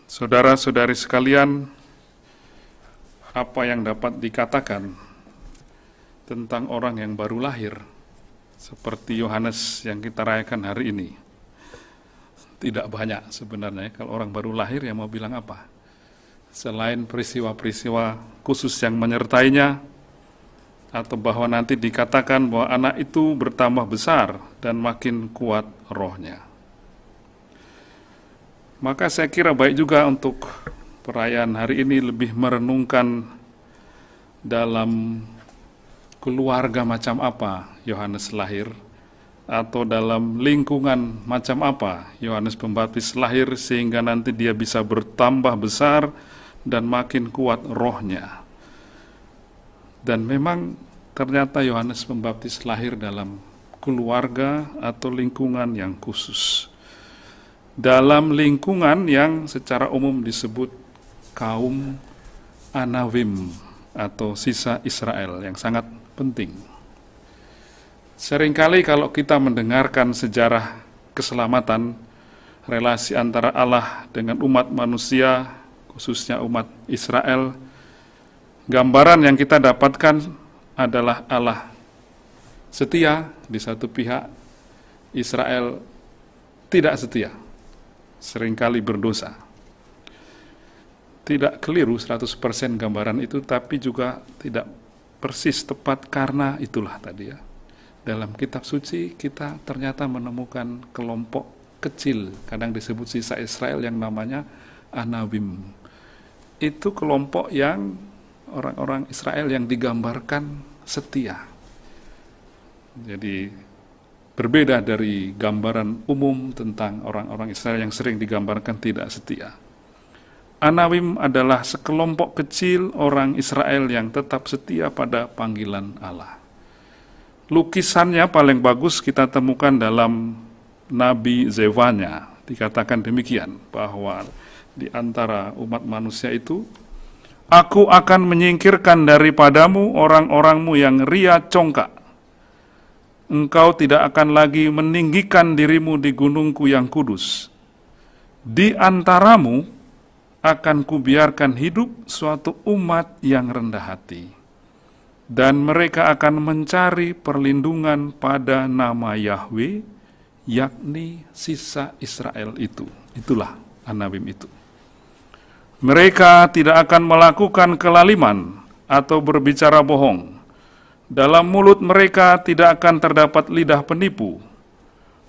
Saudara-saudari sekalian, apa yang dapat dikatakan tentang orang yang baru lahir, seperti Yohanes yang kita rayakan hari ini? Tidak banyak sebenarnya. Kalau orang baru lahir, yang mau bilang apa? Selain peristiwa-peristiwa khusus yang menyertainya, atau bahwa nanti dikatakan bahwa anak itu bertambah besar dan makin kuat rohnya. Maka saya kira baik juga untuk perayaan hari ini lebih merenungkan dalam keluarga macam apa Yohanes lahir, atau dalam lingkungan macam apa Yohanes Pembaptis lahir sehingga nanti dia bisa bertambah besar dan makin kuat rohnya. Dan memang ternyata Yohanes Pembaptis lahir dalam keluarga atau lingkungan yang khusus. Dalam lingkungan yang secara umum disebut kaum Anawim atau sisa Israel yang sangat penting. Seringkali kalau kita mendengarkan sejarah keselamatan, relasi antara Allah dengan umat manusia, khususnya umat Israel, gambaran yang kita dapatkan adalah Allah setia di satu pihak, Israel tidak setia, seringkali berdosa. Tidak keliru 100% gambaran itu, tapi juga tidak persis tepat karena itulah tadi ya. Dalam kitab suci kita ternyata menemukan kelompok kecil, kadang disebut sisa Israel yang namanya Anawim. Itu kelompok yang orang-orang Israel yang digambarkan setia. Jadi berbeda dari gambaran umum tentang orang-orang Israel yang sering digambarkan tidak setia. Anawim adalah sekelompok kecil orang Israel yang tetap setia pada panggilan Allah. Lukisannya paling bagus kita temukan dalam Nabi Zefanya. Dikatakan demikian, bahwa di antara umat manusia itu, Aku akan menyingkirkan daripadamu orang-orangmu yang ria congkak. Engkau tidak akan lagi meninggikan dirimu di gunungku yang kudus. Di antaramu akan kubiarkan hidup suatu umat yang rendah hati. Dan mereka akan mencari perlindungan pada nama Yahweh, yakni sisa Israel itu. Itulah Anawim itu. Mereka tidak akan melakukan kelaliman atau berbicara bohong. Dalam mulut mereka tidak akan terdapat lidah penipu.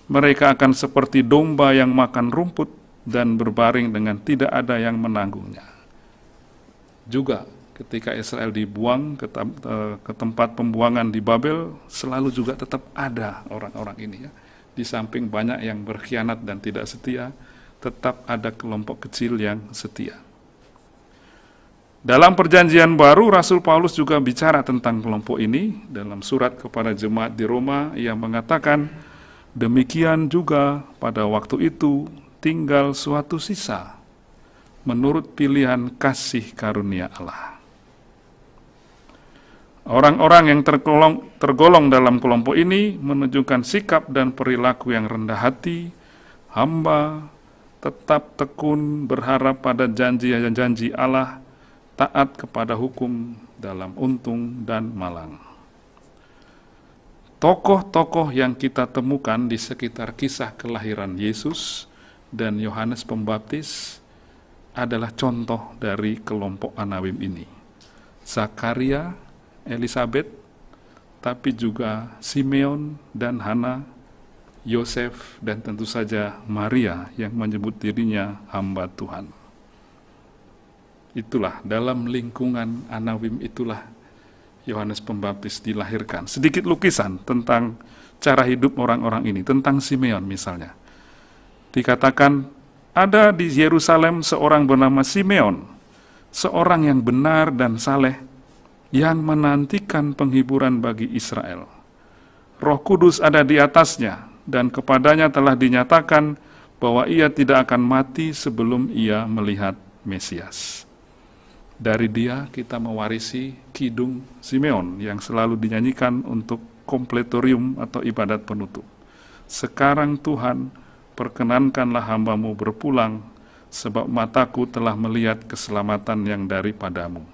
Mereka akan seperti domba yang makan rumput dan berbaring dengan tidak ada yang menanggungnya. Juga ketika Israel dibuang ke tempat pembuangan di Babel, selalu juga tetap ada orang-orang ini ya. Di samping banyak yang berkhianat dan tidak setia, tetap ada kelompok kecil yang setia. Dalam perjanjian baru, Rasul Paulus juga bicara tentang kelompok ini. Dalam surat kepada jemaat di Roma, ia mengatakan, demikian juga pada waktu itu tinggal suatu sisa, menurut pilihan kasih karunia Allah. Orang-orang yang tergolong dalam kelompok ini menunjukkan sikap dan perilaku yang rendah hati, hamba, tetap tekun, berharap pada janji-janji Allah, taat kepada hukum dalam untung dan malang. Tokoh-tokoh yang kita temukan di sekitar kisah kelahiran Yesus dan Yohanes Pembaptis adalah contoh dari kelompok Anawim ini. Zakaria, Elisabet, tapi juga Simeon dan Hana, Yosef, dan tentu saja Maria yang menyebut dirinya hamba Tuhan. Itulah, dalam lingkungan Anawim itulah Yohanes Pembaptis dilahirkan. Sedikit lukisan tentang cara hidup orang-orang ini, tentang Simeon misalnya. Dikatakan, ada di Yerusalem seorang bernama Simeon, seorang yang benar dan saleh, yang menantikan penghiburan bagi Israel. Roh Kudus ada di atasnya, dan kepadanya telah dinyatakan bahwa ia tidak akan mati sebelum ia melihat Mesias. Dari dia kita mewarisi kidung Simeon yang selalu dinyanyikan untuk kompletorium atau ibadat penutup. Sekarang Tuhan, perkenankanlah hamba-Mu berpulang, sebab mataku telah melihat keselamatan yang daripadamu.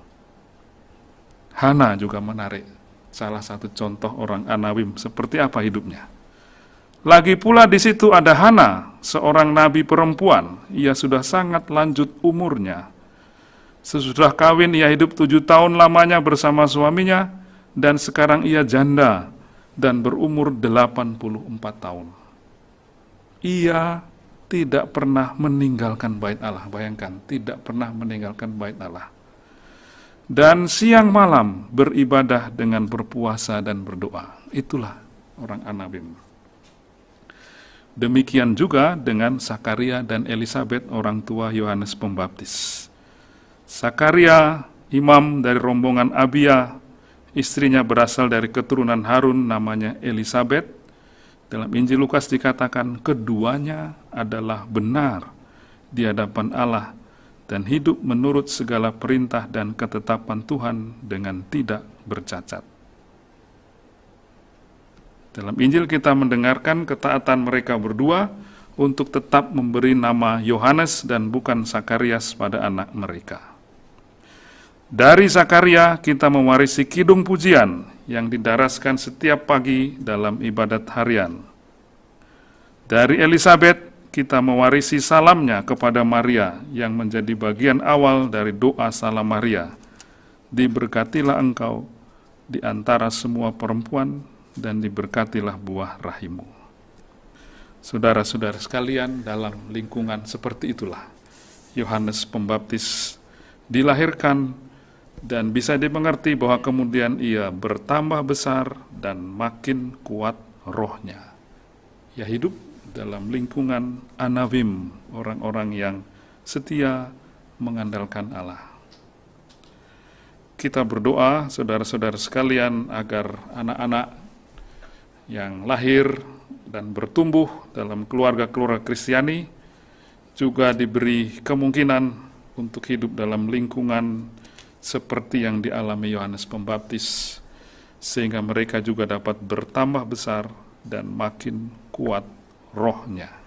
Hana juga menarik salah satu contoh orang Anawim seperti apa hidupnya. Lagi pula di situ ada Hana, seorang nabi perempuan. Ia sudah sangat lanjut umurnya. Sesudah kawin ia hidup 7 tahun lamanya bersama suaminya, dan sekarang ia janda dan berumur 84 tahun. Ia tidak pernah meninggalkan bait Allah. Bayangkan, tidak pernah meninggalkan bait Allah. Dan siang malam beribadah dengan berpuasa dan berdoa. Itulah orang Anawim. Demikian juga dengan Sakaria dan Elisabet, orang tua Yohanes Pembaptis. Sakaria, imam dari rombongan Abia, istrinya berasal dari keturunan Harun, namanya Elisabet. Dalam Injil Lukas dikatakan keduanya adalah benar di hadapan Allah dan hidup menurut segala perintah dan ketetapan Tuhan dengan tidak bercacat. Dalam Injil kita mendengarkan ketaatan mereka berdua untuk tetap memberi nama Yohanes dan bukan Sakarias pada anak mereka. Dari Sakaria kita mewarisi kidung pujian yang didaraskan setiap pagi dalam ibadat harian. Dari Elisabet kita mewarisi salamnya kepada Maria yang menjadi bagian awal dari doa salam Maria. Diberkatilah engkau di antara semua perempuan dan diberkatilah buah rahimmu. Saudara-saudara sekalian, dalam lingkungan seperti itulah Yohanes Pembaptis dilahirkan dan bisa dimengerti bahwa kemudian ia bertambah besar dan makin kuat rohnya. Ia hidup dalam lingkungan Anawim, orang-orang yang setia mengandalkan Allah. Kita berdoa, saudara-saudara sekalian, agar anak-anak yang lahir dan bertumbuh dalam keluarga-keluarga Kristiani juga diberi kemungkinan untuk hidup dalam lingkungan seperti yang dialami Yohanes Pembaptis, sehingga mereka juga dapat bertambah besar dan makin kuat rohnya.